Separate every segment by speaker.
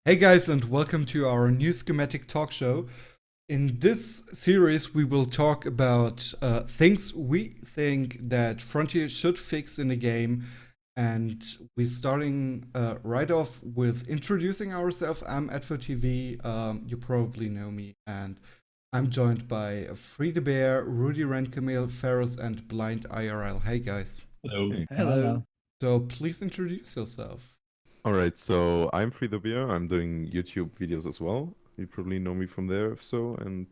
Speaker 1: Hey guys, and welcome to our new schematic talk show. In this series, we will talk about things we think that Frontier should fix in the game. And we're starting right off with introducing ourselves. I'm AdfoTV. You probably know me. And I'm joined by Freethebear, RudiRennkamel, Pharohs, and BlindIRL. Hey guys.
Speaker 2: Hello.
Speaker 3: Hey.
Speaker 4: Hello.
Speaker 1: So please introduce yourself.
Speaker 2: All right, so I'm Freethebear. I'm doing YouTube videos as well. You probably know me from there, if so, and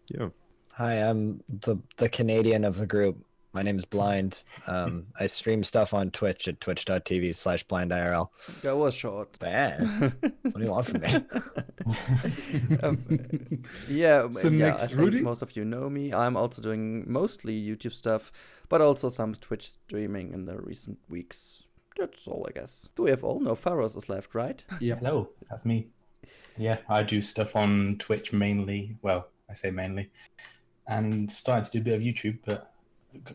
Speaker 2: yeah.
Speaker 4: Hi, I'm the Canadian of the group. My name is Blind. I stream stuff on Twitch at twitch.tv/blindIRL.
Speaker 3: That was short.
Speaker 4: Bad. What do you want from me?
Speaker 1: So
Speaker 3: I
Speaker 1: next,
Speaker 3: think
Speaker 1: Rudy?
Speaker 3: most of you know me. I'm also doing mostly YouTube stuff, but also some Twitch streaming in the recent weeks. That's all, I guess. Do we have all? No, Pharohs is left, right?
Speaker 1: Yeah.
Speaker 5: Hello, that's me. Yeah, I do stuff on Twitch mainly. Well, I say mainly. And starting to do a bit of YouTube, but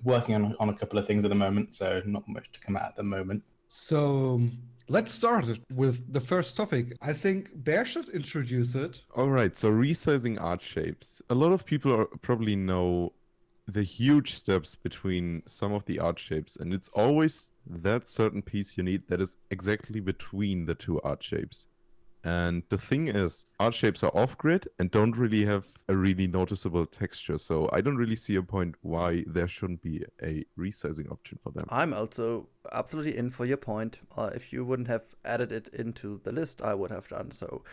Speaker 5: working on a couple of things at the moment, so not much to come out at the moment.
Speaker 1: So let's start it with the first topic. I think Bear should introduce it.
Speaker 2: All right, so resizing art shapes. A lot of people probably know the huge steps between some of the art shapes, and it's always that certain piece you need that is exactly between the two art shapes. And the thing is, art shapes are off-grid and don't really have a really noticeable texture, so I don't really see a point why there shouldn't be a resizing option for them.
Speaker 3: I'm also absolutely in for your point. If you wouldn't have added it into the list, I would have done so.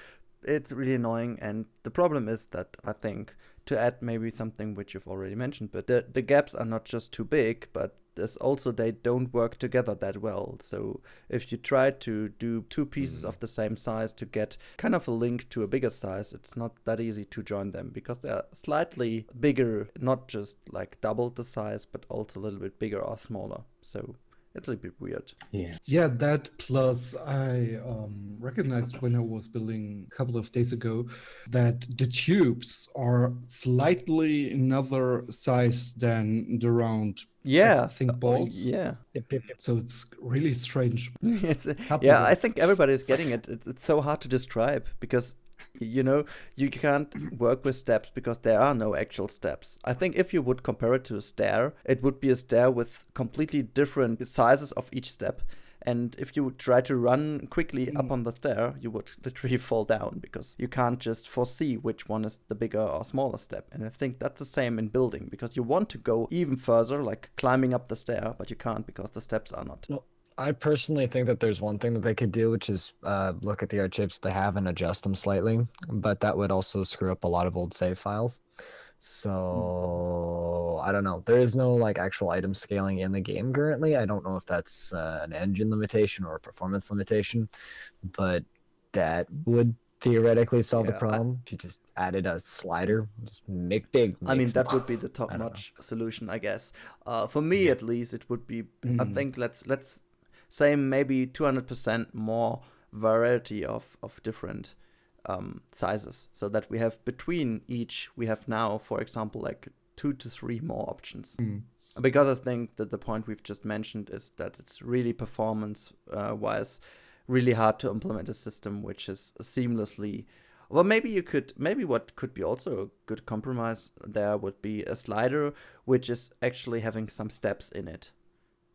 Speaker 3: It's really annoying, and the problem is that I think to add maybe something which you've already mentioned, but the gaps are not just too big, but there's also they don't work together that well. So if you try to do two pieces of the same size to get kind of a link to a bigger size, it's not that easy to join them because they're slightly bigger, not just like double the size, but also a little bit bigger or smaller. So it's a bit weird.
Speaker 1: Yeah, that plus I recognized when I was building a couple of days ago that the tubes are slightly another size than the round.
Speaker 3: Yeah,
Speaker 1: I think balls.
Speaker 3: Yeah.
Speaker 1: So it's really strange.
Speaker 3: Yeah, I think everybody's getting it. It's so hard to describe because you can't work with steps because there are no actual steps. I think if you would compare it to a stair, it would be a stair with completely different sizes of each step. And if you would try to run quickly up on the stair, you would literally fall down because you can't just foresee which one is the bigger or smaller step. And I think that's the same in building because you want to go even further, like climbing up the stair, but you can't because the steps are not.
Speaker 4: No, I personally think that there's one thing that they could do, which is look at the art shapes they have and adjust them slightly. But that would also screw up a lot of old save files. So I don't know. There is no like actual item scaling in the game currently. I don't know if that's an engine limitation or a performance limitation, but that would theoretically solve the problem. If you just added a slider, just make big.
Speaker 3: I mean, that would be the top-notch solution, I guess. For me, at least, it would be. I think let's say maybe 200% more variety of different sizes, so that we have between each we have now, for example, like 2 to 3 more options. Because I think that the point we've just mentioned is that it's really performance wise really hard to implement a system which is seamlessly. Well, maybe what could be also a good compromise there would be a slider which is actually having some steps in it.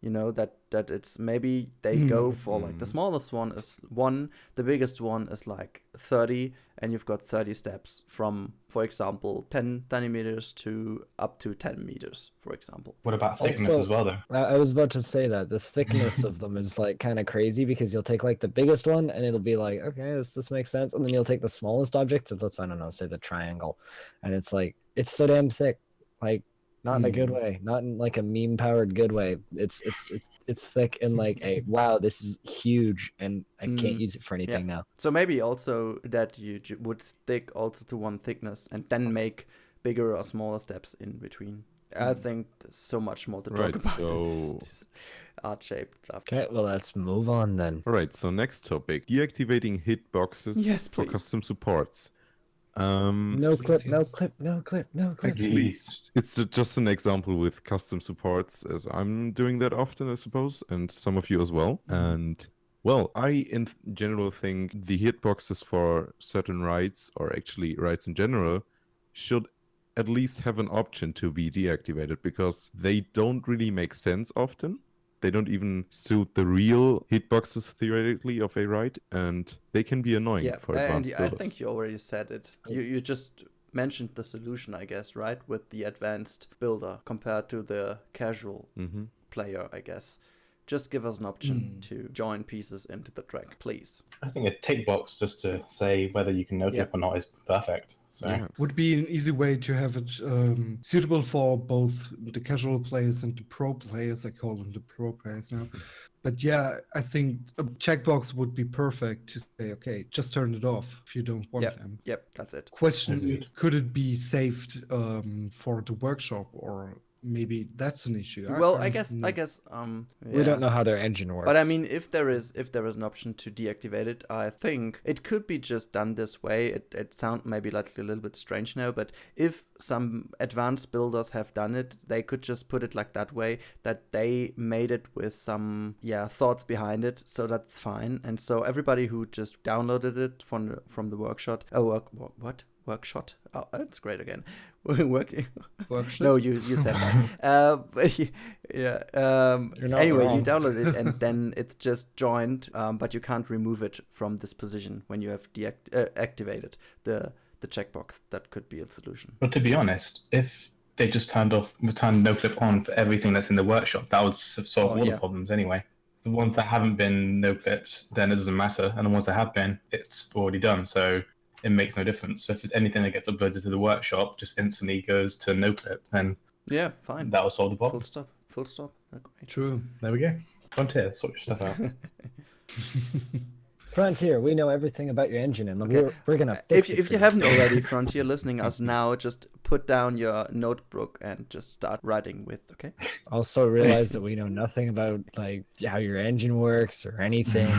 Speaker 3: You know, that it's maybe they go for like the smallest one is 1, the biggest one is like 30, and you've got 30 steps from, for example, 10 centimeters to up to 10 meters, for example.
Speaker 5: What about thickness
Speaker 4: Also,
Speaker 5: as well, though?
Speaker 4: I was about to say that the thickness of them is like kind of crazy because you'll take like the biggest one and it'll be like, okay, this makes sense, and then you'll take the smallest object, let's, I don't know, say the triangle, and it's like it's so damn thick, like. Not in a good way, not in like a meme-powered good way. It's thick in like a wow, this is huge, and I can't use it for anything now.
Speaker 3: So maybe also that you would stick also to one thickness and then make bigger or smaller steps in between. I think there's so much more to talk about this art-shaped stuff.
Speaker 4: Okay, well let's move on then.
Speaker 2: All right, so next topic: deactivating hitboxes for custom supports.
Speaker 4: No clip.
Speaker 2: Actually, it's just an example with custom supports, as I'm doing that often, I suppose, and some of you as well. And Well, I in general think the hitboxes for certain rides, or actually rides in general, should at least have an option to be deactivated, because they don't really make sense often. They don't even suit the real hitboxes theoretically of a ride, and they can be annoying
Speaker 3: Yeah,
Speaker 2: for
Speaker 3: and
Speaker 2: advanced
Speaker 3: I
Speaker 2: builders.
Speaker 3: think you already said it. You just mentioned the solution, I guess, right? With the advanced builder compared to the casual player, I guess. Just give us an option to join pieces into the track, please.
Speaker 5: I think a tick box just to say whether you can no clip or not is perfect. So
Speaker 2: Yeah.
Speaker 1: Would be an easy way to have it suitable for both the casual players and the pro players. I call them the pro players now. But yeah, I think a checkbox would be perfect to say, okay, just turn it off if you don't want them.
Speaker 3: Yep, that's it.
Speaker 1: Question, could it be saved for the workshop, or maybe that's an issue?
Speaker 3: Well,
Speaker 1: I
Speaker 3: I guess
Speaker 4: We don't know how their engine works.
Speaker 3: But I mean, if there is an option to deactivate it, I think it could be just done this way. It sounds maybe like a little bit strange now, but if some advanced builders have done it, they could just put it like that way, that they made it with some thoughts behind it, so that's fine. And so everybody who just downloaded it from the workshop, workshop. Oh, that's great again. Working. No, you said that. But anyway,
Speaker 4: wrong.
Speaker 3: you download it and then it's just joined, but you can't remove it from this position when you have activated the checkbox. That could be a solution.
Speaker 5: But to be honest, if they just turned no clip on for everything that's in the workshop, that would solve all the problems anyway. The ones that haven't been no clips, then it doesn't matter, and the ones that have been, it's already done. So it makes no difference. So if it's anything that gets uploaded to the workshop just instantly goes to no clip, then
Speaker 3: fine.
Speaker 5: That will solve the problem.
Speaker 3: Full stop. Okay.
Speaker 1: True.
Speaker 5: There we go. Frontier, sort your stuff out.
Speaker 4: Frontier, we know everything about your engine, and we're gonna fix it.
Speaker 3: If you haven't already, Frontier, listening us now, just put down your notebook and just start writing with. Okay.
Speaker 4: Also realize that we know nothing about like how your engine works or anything.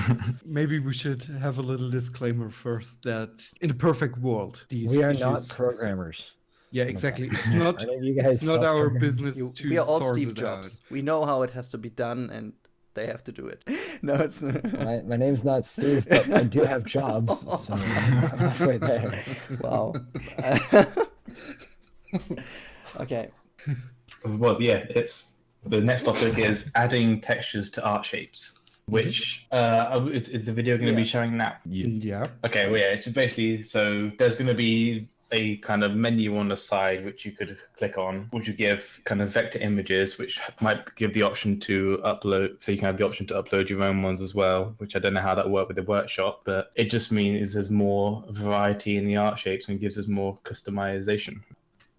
Speaker 1: Maybe we should have a little disclaimer first that in a perfect world, these
Speaker 4: We are
Speaker 1: issues...
Speaker 4: not programmers.
Speaker 1: Yeah, exactly. It's not.
Speaker 4: Are you guys
Speaker 1: It's not our
Speaker 4: self-programmed?
Speaker 1: business to
Speaker 3: We are all
Speaker 1: sort
Speaker 3: Steve
Speaker 1: it
Speaker 3: Jobs.
Speaker 1: out.
Speaker 3: We know how it has to be done, and they have to do it. No, it's
Speaker 4: My name's not Steve, but I do have jobs, so I'm halfway there.
Speaker 3: wow. Okay.
Speaker 5: Well, yeah, it's the next topic is adding textures to art shapes, which is the video going to be showing now?
Speaker 1: Yeah.
Speaker 5: Okay, well, yeah, it's basically, so there's going to be a kind of menu on the side which you could click on, which would give kind of vector images, which might give the option to upload, so you can have the option to upload your own ones as well, which I don't know how that worked with the workshop, but it just means there's more variety in the art shapes and gives us more customization.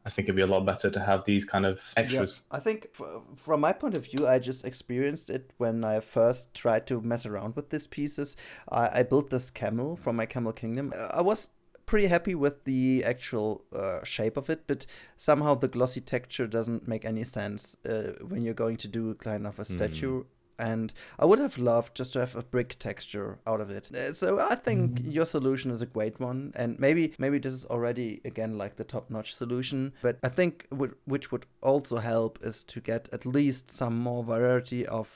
Speaker 5: I think it'd be a lot better to have these kind of extras.
Speaker 3: Yeah, I think from my point of view, I just experienced it when I first tried to mess around with these pieces. I built this camel from my Camel Kingdom. I was pretty happy with the actual shape of it, but somehow the glossy texture doesn't make any sense when you're going to do kind of a statue. And I would have loved just to have a brick texture out of it. So I think your solution is a great one. And maybe this is already, again, like the top-notch solution. But I think which would also help is to get at least some more variety of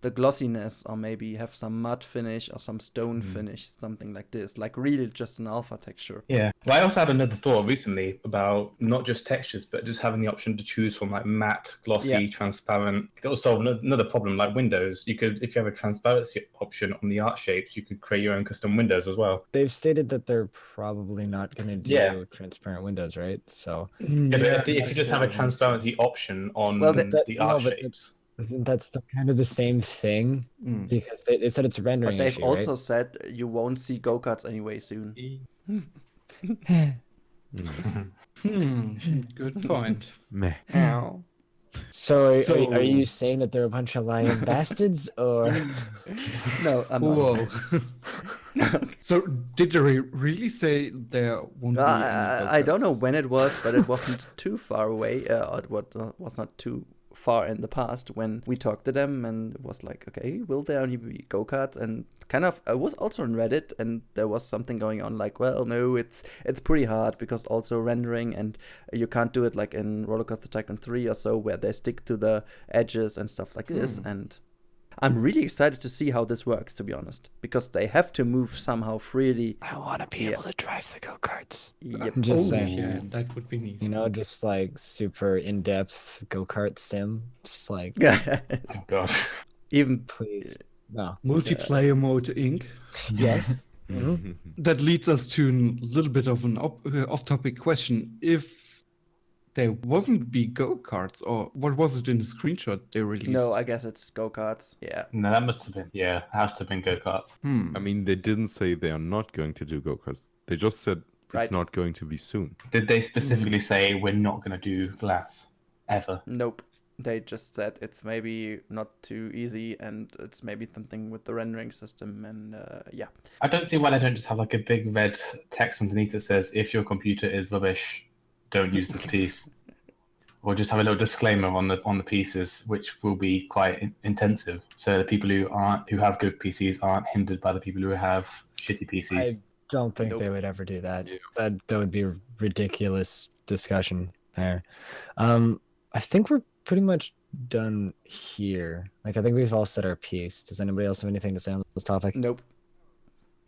Speaker 3: the glossiness, or maybe have some matte finish or some stone finish, something like this. Like really just an alpha texture.
Speaker 5: Yeah. Well, I also had another thought recently about not just textures, but just having the option to choose from like matte, glossy, transparent. It will solve another problem. Like windows, you could, if you have a transparency option on the art shapes, you could create your own custom windows as well.
Speaker 4: They've stated that they're probably not going to do transparent windows, right? So
Speaker 5: But if you just have a transparency option on the art shapes.
Speaker 4: Isn't that still kind of the same thing? Because they said it's a rendering
Speaker 3: But they've
Speaker 4: issue,
Speaker 3: also
Speaker 4: right?
Speaker 3: said you won't see go-karts anyway soon.
Speaker 1: Good point.
Speaker 2: Meh.
Speaker 4: So are you saying that they're a bunch of lying bastards, or?
Speaker 3: No, I'm not.
Speaker 1: Whoa. So did they really say there won't be any
Speaker 3: I don't know
Speaker 1: go-karts?
Speaker 3: when it was, but it wasn't too far away. It was not too far in the past when we talked to them, and it was like, okay, will there only be go-karts? And kind of, I was also on Reddit, and there was something going on like, well, no, it's pretty hard because also rendering, and you can't do it like in Roller Coaster Tycoon 3 or so, where they stick to the edges and stuff like this. And I'm really excited to see how this works, to be honest, because they have to move somehow freely.
Speaker 4: I want to be able to drive the go-karts.
Speaker 3: Yep.
Speaker 4: I'm just
Speaker 1: Oh,
Speaker 4: saying.
Speaker 1: yeah, that would be neat.
Speaker 4: You know, just like super in-depth go-kart sim. Just like,
Speaker 5: Oh god.
Speaker 3: Even
Speaker 4: please. No.
Speaker 1: Multiplayer mode Inc.
Speaker 4: Yes. Mhm.
Speaker 1: That leads us to a little bit of an off-topic question. If there wasn't be go-karts, or what was it in the screenshot they released?
Speaker 3: no, I guess it's go-karts. Yeah.
Speaker 5: No, that must have been. Yeah, it has to have been go-karts.
Speaker 1: Hmm.
Speaker 2: I mean, they didn't say they are not going to do go-karts. They just said
Speaker 3: Right.
Speaker 2: it's not going to be soon.
Speaker 5: Did they specifically say we're not going to do glass ever?
Speaker 3: Nope. They just said it's maybe not too easy, and it's maybe something with the rendering system, and yeah.
Speaker 5: I don't see why they don't just have like a big red text underneath that says, if your computer is rubbish, don't use this piece. Or just have a little disclaimer on the pieces, which will be quite intensive. So the people who have good PCs aren't hindered by the people who have shitty PCs.
Speaker 4: I don't think
Speaker 3: Nope.
Speaker 4: they would ever do that.
Speaker 2: Yeah.
Speaker 4: That would be a ridiculous discussion there. I think we're pretty much done here. Like, I think we've all said our piece. Does anybody else have anything to say on this topic?
Speaker 3: Nope.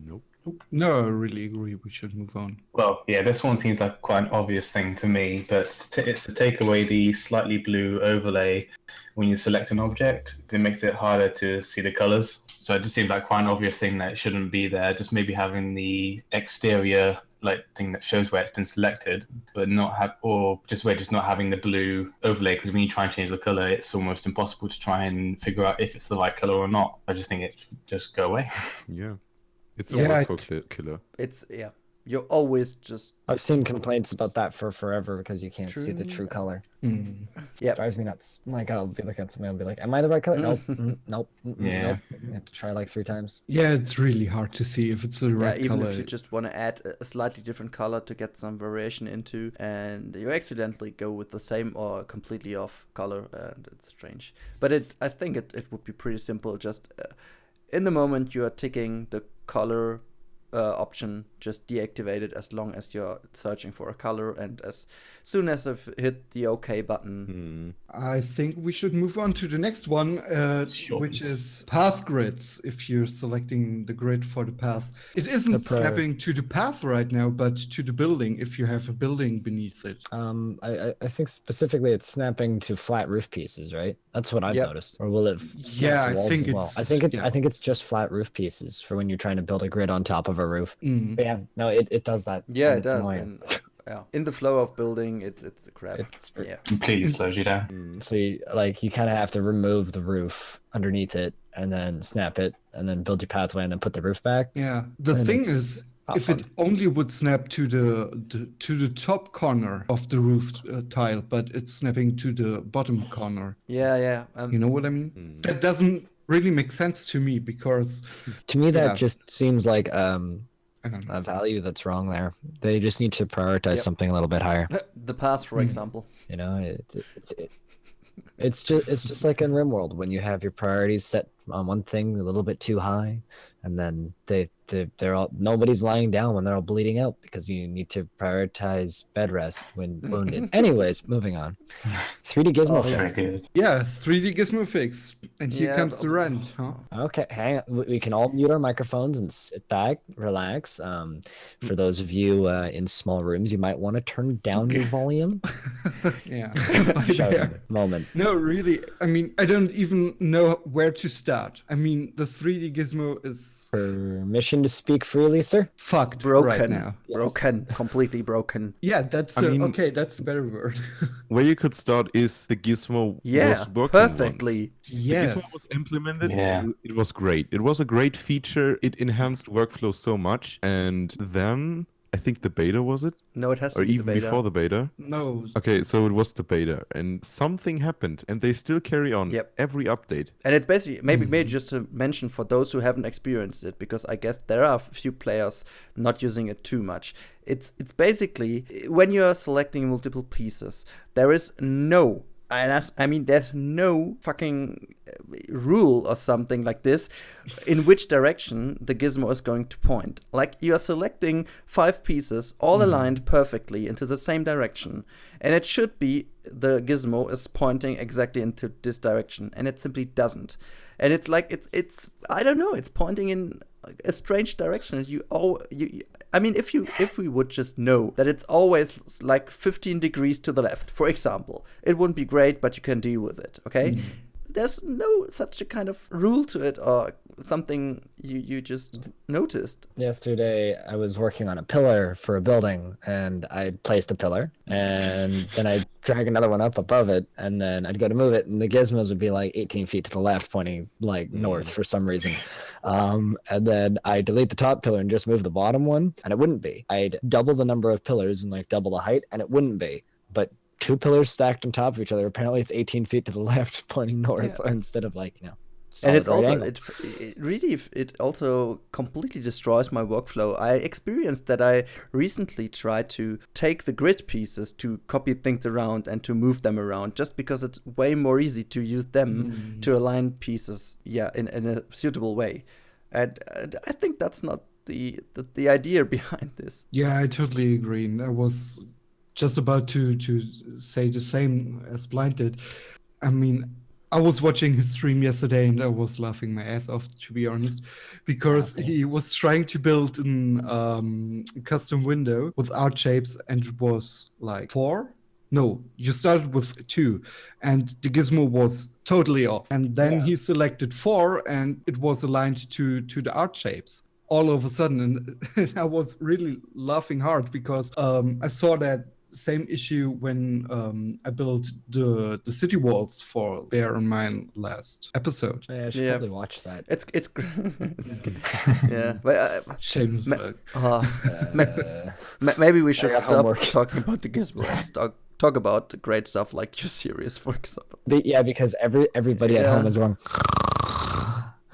Speaker 2: Nope.
Speaker 1: No, I really agree. We should move on.
Speaker 5: Well, yeah, this one seems like quite an obvious thing to me, but it's to take away the slightly blue overlay when you select an object. It makes it harder to see the colors. So it just seems like quite an obvious thing that it shouldn't be there. Just maybe having the exterior like thing that shows where it's been selected, but not have, or just not having the blue overlay, because when you try and change the color, it's almost impossible to try and figure out if it's the right color or not. I just think it just go away.
Speaker 2: Yeah. It's a
Speaker 1: Yeah,
Speaker 2: workflow killer.
Speaker 3: It's, yeah. You're always just,
Speaker 4: I've seen complaints about that for forever because you can't see the true color.
Speaker 1: Hmm.
Speaker 3: Yep.
Speaker 4: Drives me nuts. Like, I'll be looking at something, I'll be like, am I the right color? Nope. Nope.
Speaker 5: Yeah.
Speaker 4: Nope. You have to try like 3 times.
Speaker 1: Yeah, it's really hard to see if it's the right
Speaker 3: even
Speaker 1: color.
Speaker 3: if you just want to add a slightly different color to get some variation into, and you accidentally go with the same or completely off color, and it's strange. But I think it would be pretty simple. Just in the moment you are ticking the color option, just deactivate it as long as you're searching for a color, and as soon as I've hit the OK button.
Speaker 1: I think we should move on to the next one,
Speaker 5: Sure.
Speaker 1: which is path grids. If you're selecting the grid for the path, it isn't
Speaker 4: The
Speaker 1: snapping to the path right now, but to the building if you have a building beneath it.
Speaker 4: I think specifically it's snapping to flat roof pieces, right? That's what I've
Speaker 3: Yep.
Speaker 4: noticed. Or will it? snap
Speaker 1: Yeah,
Speaker 4: to
Speaker 1: I
Speaker 4: walls
Speaker 1: think
Speaker 4: as well?
Speaker 1: it's-
Speaker 4: I think
Speaker 1: yeah.
Speaker 4: I think it's just flat roof pieces for when you're trying to build a grid on top of a roof.
Speaker 1: Mm.
Speaker 4: But yeah, no, it does that.
Speaker 3: Yeah,
Speaker 4: and
Speaker 3: it
Speaker 4: it's
Speaker 3: does.
Speaker 4: annoying.
Speaker 3: And, yeah, in the flow of building, it's a crap.
Speaker 4: It's
Speaker 3: Yeah.
Speaker 5: Completely slows you down.
Speaker 4: So you kind of have to remove the roof underneath it and then snap it and then build your pathway and then put the roof back.
Speaker 1: Yeah. The
Speaker 4: And
Speaker 1: thing
Speaker 4: it's
Speaker 1: is,
Speaker 4: not
Speaker 1: if it only would snap to the top corner of the roof tile, but it's snapping to the bottom corner.
Speaker 3: Yeah.
Speaker 1: You know what I mean? That doesn't really make sense to me because
Speaker 4: To me, that
Speaker 1: Yeah.
Speaker 4: just seems like
Speaker 1: I don't know.
Speaker 4: a value that's wrong there. They just need to prioritize
Speaker 3: Yep.
Speaker 4: something a little bit higher.
Speaker 3: the path, for example.
Speaker 4: You know, it's just like in RimWorld when you have your priorities set on one thing a little bit too high, and then they're all nobody's lying down when they're all bleeding out because you need to prioritize bed rest when wounded. Anyways, moving on. 3D Gizmo
Speaker 3: Oh,
Speaker 4: fix.
Speaker 5: Very good.
Speaker 1: Yeah, 3D Gizmo fix. And here
Speaker 3: Yeah,
Speaker 1: comes the rent, huh?
Speaker 4: Okay, hang on. We can all mute our microphones and sit back, relax. For those of you in small rooms, you might want to turn down your volume.
Speaker 1: Yeah.
Speaker 4: Show moment.
Speaker 1: No, really. I mean, I don't even know where to start. I mean, the 3D Gizmo is
Speaker 4: Permission to speak freely, sir?
Speaker 1: fucked
Speaker 3: Broken.
Speaker 1: right now.
Speaker 4: Yes.
Speaker 3: Broken. Completely broken.
Speaker 1: Yeah, that's
Speaker 2: I mean-
Speaker 1: okay. That's a better word.
Speaker 2: Where you could start is the Gizmo
Speaker 3: Yeah,
Speaker 2: was working
Speaker 3: perfectly.
Speaker 2: once. The Gizmo
Speaker 1: Yes.
Speaker 2: was implemented.
Speaker 5: Yeah.
Speaker 2: It was great. It was a great feature. It enhanced workflow so much. And then I think the beta was it,
Speaker 3: No, it has to
Speaker 2: or
Speaker 3: be
Speaker 2: even
Speaker 3: the beta.
Speaker 2: before the beta.
Speaker 1: No.
Speaker 2: Okay, so it was the beta, and something happened, and they still carry on
Speaker 3: Yep.
Speaker 2: every update.
Speaker 3: And it basically, maybe just to mention for those who haven't experienced it, because I guess there are a few players not using it too much. It's basically, when you're selecting multiple pieces, there is no, there's no fucking rule or something like this in which direction the gizmo is going to point. Like, you are selecting 5 pieces all aligned perfectly into the same direction, and it should be the gizmo is pointing exactly into this direction, and it simply doesn't. and it's like it's I don't know, it's pointing in a strange direction. I mean, if we would just know that it's always like 15 degrees to the left, for example, it wouldn't be great, but you can deal with it, okay? There's no such a kind of rule to it or something you just noticed.
Speaker 4: Yesterday, I was working on a pillar for a building, and I placed a pillar, and then I'd drag another one up above it, and then I'd go to move it, and the gizmos would be like 18 feet to the left, pointing like north for some reason. And then I delete the top pillar and just move the bottom one, and it wouldn't be. I'd double the number of pillars and like double the height, and it wouldn't be. But 2 pillars stacked on top of each other, apparently it's 18 feet to the left, pointing north instead of like,
Speaker 3: and it's
Speaker 4: solid
Speaker 3: also
Speaker 4: angle.
Speaker 3: it also completely destroys my workflow. I experienced that I recently tried to take the grid pieces to copy things around and to move them around, just because it's way more easy to use them to align pieces in a suitable way. And I think that's not the idea behind this.
Speaker 1: Yeah, I totally agree. And I was just about to say the same as Blind did. I mean, I was watching his stream yesterday and I was laughing my ass off, to be honest, because he was trying to build a custom window with art shapes, and it was like 4. No, you started with 2, and the gizmo was totally off. And then he selected 4, and it was aligned to the art shapes all of a sudden. And I was really laughing hard because I saw that same issue when I built the city walls for Bear and Mine last episode.
Speaker 4: Yeah, I should probably watch that.
Speaker 3: It's yeah, but
Speaker 1: Shameless plug.
Speaker 3: maybe we should
Speaker 4: got
Speaker 3: stop
Speaker 4: homework.
Speaker 3: talking about the gizmo and talk about the great stuff like your series, for example.
Speaker 4: Yeah, because everybody at home is going.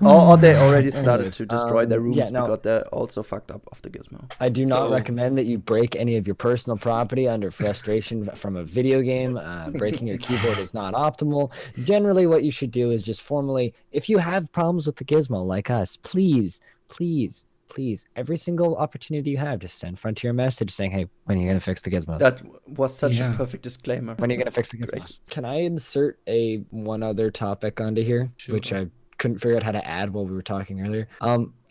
Speaker 3: Or they already started
Speaker 4: Anyways,
Speaker 3: to destroy their rooms
Speaker 4: yeah, no.
Speaker 3: because they're also fucked up off the gizmo.
Speaker 4: I do not recommend that you break any of your personal property under frustration from a video game. Breaking your keyboard is not optimal. Generally, what you should do is just formally, if you have problems with the gizmo like us, please, every single opportunity you have, just send Frontier a message saying, hey, when are you going to fix the gizmos?
Speaker 3: That was such a perfect disclaimer.
Speaker 4: When are you going to fix the gizmos? Can I insert one other topic onto here, which I couldn't figure out how to add while we were talking earlier?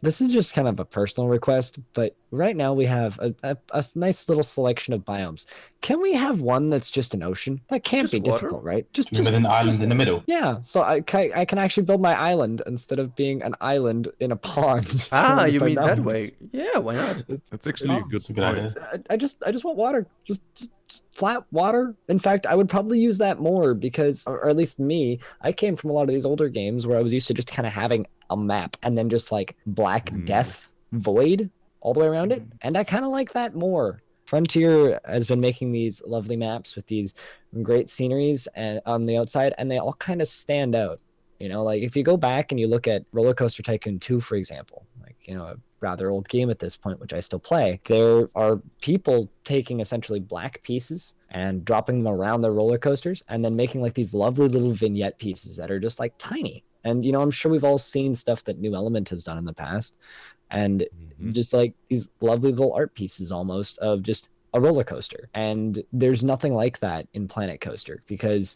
Speaker 4: This is just kind of a personal request, but right now we have a nice little selection of biomes. Can we have one that's just an ocean? That can't
Speaker 3: Just
Speaker 4: be
Speaker 3: water?
Speaker 4: difficult, right? Just
Speaker 5: With an island in the middle.
Speaker 4: yeah, so I can actually build my island instead of being an island in a pond.
Speaker 3: You
Speaker 4: surrounded by
Speaker 3: mean that
Speaker 4: mountains.
Speaker 3: way? Yeah, why not?
Speaker 2: That's actually a good point.
Speaker 4: I just want water, just flat water. In fact, I would probably use that more because, or at least me, I came from a lot of these older games where I was used to just kind of having a map and then just like black death void all the way around it, and I kind of like that more. Frontier has been making these lovely maps with these great sceneries and on the outside, and they all kind of stand out. Like if you go back and you look at Roller Coaster Tycoon 2, for example, like a rather old game at this point, which I still play, there are people taking essentially black pieces and dropping them around their roller coasters and then making like these lovely little vignette pieces that are just like tiny. And I'm sure we've all seen stuff that New Element has done in the past, and just like these lovely little art pieces almost of just a roller coaster. And there's nothing like that in Planet Coaster because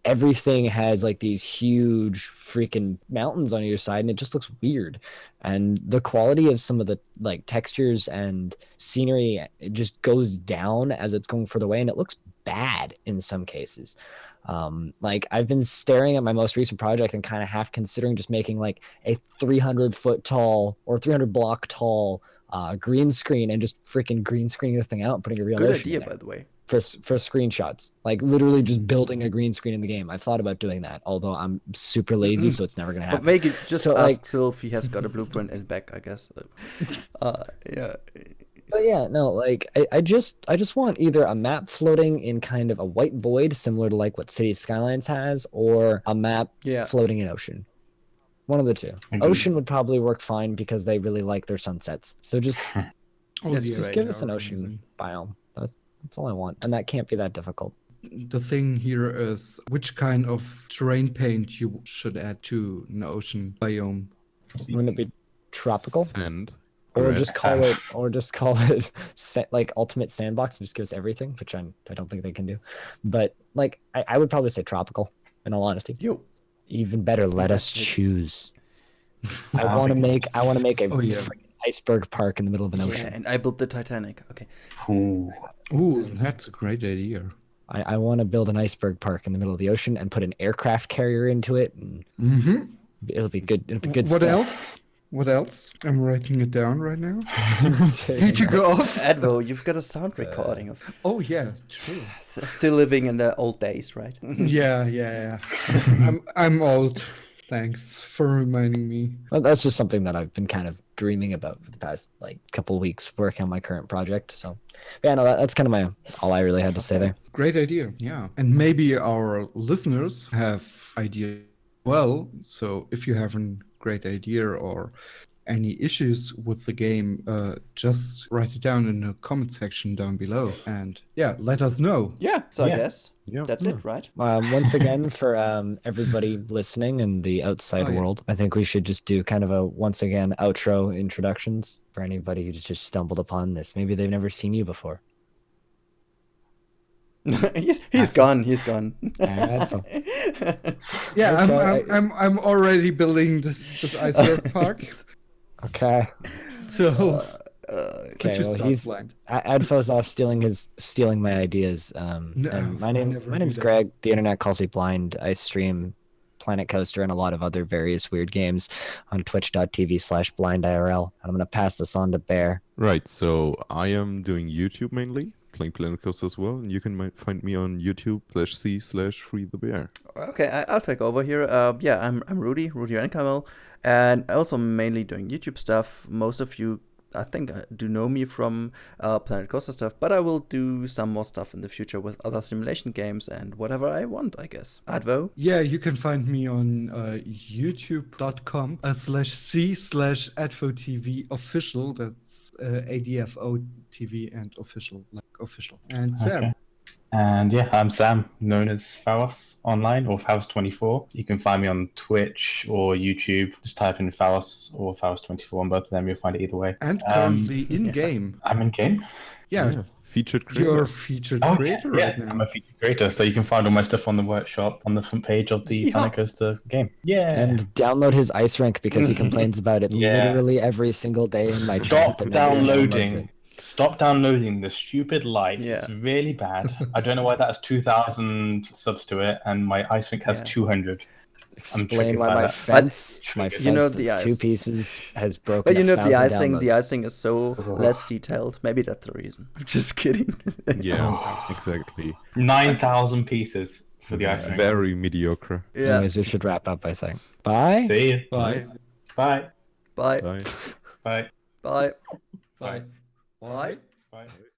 Speaker 4: everything has like these huge freaking mountains on either side, and it just looks weird. And the quality of some of the like textures and scenery, it just goes down as it's going further away, and it looks bad in some cases. Like I've been staring at my most recent project and kind of half considering just making like a 300-foot tall or 300 block tall green screen and just freaking green screening the thing out and putting a real
Speaker 3: Good
Speaker 4: ocean
Speaker 3: idea,
Speaker 4: in there
Speaker 3: by the way.
Speaker 4: for screenshots. Like literally just building a green screen in the game. I've thought about doing that, although I'm super lazy, so it's never gonna happen.
Speaker 3: But make it just
Speaker 4: So,
Speaker 3: ask
Speaker 4: like-
Speaker 3: Sylph if he has got a blueprint in back, I guess. Yeah.
Speaker 4: But yeah, no, like I just want either a map floating in kind of a white void, similar to like what Cities Skylines has, or a map floating in ocean. One of the two.
Speaker 5: Agreed.
Speaker 4: Ocean would probably work fine because they really like their sunsets. So just
Speaker 3: Yes,
Speaker 4: just
Speaker 3: right,
Speaker 4: give
Speaker 3: they
Speaker 4: us an
Speaker 3: are
Speaker 4: ocean
Speaker 3: amazing.
Speaker 4: biome. That's all I want, and that can't be that difficult.
Speaker 1: The thing here is which kind of terrain paint you should add to an ocean biome.
Speaker 4: Wouldn't it be tropical?
Speaker 2: Sand.
Speaker 4: Or
Speaker 2: Red.
Speaker 4: just call it like ultimate sandbox and just give us everything, which I don't think they can do. But like I would probably say tropical, in all honesty.
Speaker 3: Yo.
Speaker 4: Even better, let us
Speaker 3: Fantastic.
Speaker 4: choose. I
Speaker 5: Ah,
Speaker 4: want to
Speaker 5: okay.
Speaker 4: make a
Speaker 1: Oh, yeah.
Speaker 4: freaking iceberg park in the middle of an
Speaker 3: Yeah,
Speaker 4: ocean.
Speaker 3: and I built the Titanic. Okay.
Speaker 5: Ooh.
Speaker 1: Ooh, that's a great idea.
Speaker 4: I want to build an iceberg park in the middle of the ocean and put an aircraft carrier into it, and
Speaker 1: Mm-hmm.
Speaker 4: it'll be good. It'll be good
Speaker 1: What
Speaker 4: stuff.
Speaker 1: else? What else? I'm writing it down right now.
Speaker 4: Fair
Speaker 1: Need to
Speaker 4: enough.
Speaker 1: go off.
Speaker 3: Advo, you've got a sound recording of
Speaker 1: Oh yeah, true.
Speaker 3: still living in the old days, right?
Speaker 1: Yeah. I'm old. Thanks for reminding me.
Speaker 4: Well, that's just something that I've been kind of dreaming about for the past like couple of weeks working on my current project. So, yeah, no, that's kind of all I really had to say there.
Speaker 1: Great idea. Yeah. And maybe our listeners have ideas well. So if you have a great idea or any issues with the game, just write it down in the comment section down below. And yeah, let us know.
Speaker 3: Yeah, so I
Speaker 5: Yeah.
Speaker 3: guess
Speaker 2: Yeah.
Speaker 3: that's it, right?
Speaker 4: Once again, for everybody listening in the outside
Speaker 1: Oh, yeah.
Speaker 4: world, I think we should just do kind of a once again outro introductions for anybody who's just stumbled upon this. Maybe they've never seen you before.
Speaker 3: he's gone. He's gone.
Speaker 4: Advo.
Speaker 1: Yeah,
Speaker 4: Okay,
Speaker 1: I'm already building this iceberg park.
Speaker 4: Okay.
Speaker 1: So
Speaker 4: Okay,
Speaker 1: could you
Speaker 4: well,
Speaker 1: stop,
Speaker 4: he's
Speaker 1: Blind?
Speaker 4: Adfo's off stealing my ideas.
Speaker 1: No,
Speaker 4: And my
Speaker 1: never do
Speaker 4: name's
Speaker 1: that.
Speaker 4: Greg. The internet calls me Blind. I stream Planet Coaster and a lot of other various weird games on twitch.tv/BlindIRL. And I'm gonna pass this on to Bear.
Speaker 2: Right, so I am doing YouTube mainly, playing Planet Coaster as well, and you can find me on YouTube/C/Freethebear.
Speaker 3: Okay, I'll take over here. Yeah, I'm RudiRennkamel, and also mainly doing YouTube stuff. Most of you, I think, do know me from Planet Coaster stuff, but I will do some more stuff in the future with other simulation games and whatever I want, I guess. Advo?
Speaker 1: Yeah, you can find me on youtube.com/c/AdfoTV official. That's ADFOTV and official, like official. And Sam.
Speaker 5: Okay. And yeah, I'm Sam, known as Pharohs online or Pharohs24. You can find me on Twitch or YouTube. Just type in Pharohs or Pharohs24 on both of them. You'll find it either way.
Speaker 1: And currently in game.
Speaker 5: I'm in game.
Speaker 1: Yeah,
Speaker 2: Featured creator.
Speaker 1: you're a featured
Speaker 5: Oh,
Speaker 1: creator
Speaker 5: yeah,
Speaker 1: right now.
Speaker 5: I'm a featured creator, so you can find all my stuff on the workshop on the front page of the
Speaker 3: Yeah.
Speaker 5: Planet Coaster game. Yeah.
Speaker 4: And download his ice rink because he complains about it
Speaker 5: Yeah.
Speaker 4: literally every single day in my chat.
Speaker 5: Stop
Speaker 4: but nobody downloads
Speaker 5: downloading.
Speaker 4: it.
Speaker 5: Stop downloading the stupid light.
Speaker 3: Yeah.
Speaker 5: It's really bad. I don't know why that has 2,000 subs to it, and my ice rink has
Speaker 3: Yeah.
Speaker 5: 200.
Speaker 4: Explain
Speaker 5: triggered
Speaker 4: why
Speaker 5: by
Speaker 4: my
Speaker 5: that.
Speaker 4: fence, my
Speaker 5: You
Speaker 4: fence
Speaker 3: know,
Speaker 4: that's
Speaker 3: the
Speaker 4: two
Speaker 3: ice-
Speaker 4: pieces has broken.
Speaker 3: But you know, the
Speaker 4: 1,000
Speaker 3: the
Speaker 4: downloads.
Speaker 3: icing is so less detailed. Maybe that's the reason. I'm just kidding.
Speaker 2: Yeah, exactly.
Speaker 5: 9,000 pieces for the ice rink.
Speaker 2: Very mediocre.
Speaker 3: Yeah.
Speaker 4: Anyways, we should wrap up, I think. Bye.
Speaker 5: See you.
Speaker 1: Bye.
Speaker 5: Bye.
Speaker 3: Bye.
Speaker 2: Bye.
Speaker 5: Bye.
Speaker 3: Bye.
Speaker 1: Bye.
Speaker 3: Bye.
Speaker 5: Bye.